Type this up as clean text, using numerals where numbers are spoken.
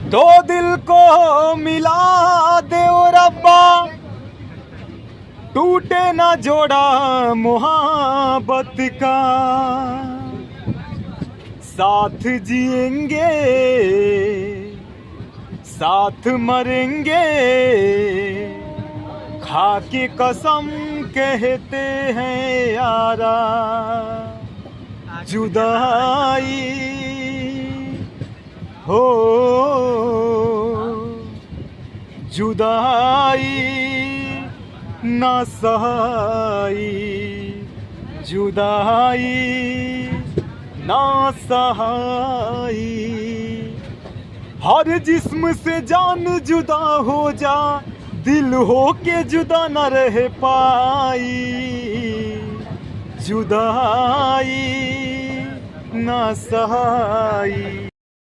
दो दिल को मिला दे ओ रब्बा, टूटे ना जोड़ा मोहब्बत का। साथ जिएंगे साथ मरेंगे, खा के कसम कहते हैं यारा। जुदाई हो जुदाई ना सहाई, जुदाई ना सहाई। हर जिस्म से जान जुदा हो जा, दिल हो के जुदा न रह पाई। जुदाई ना सहाई।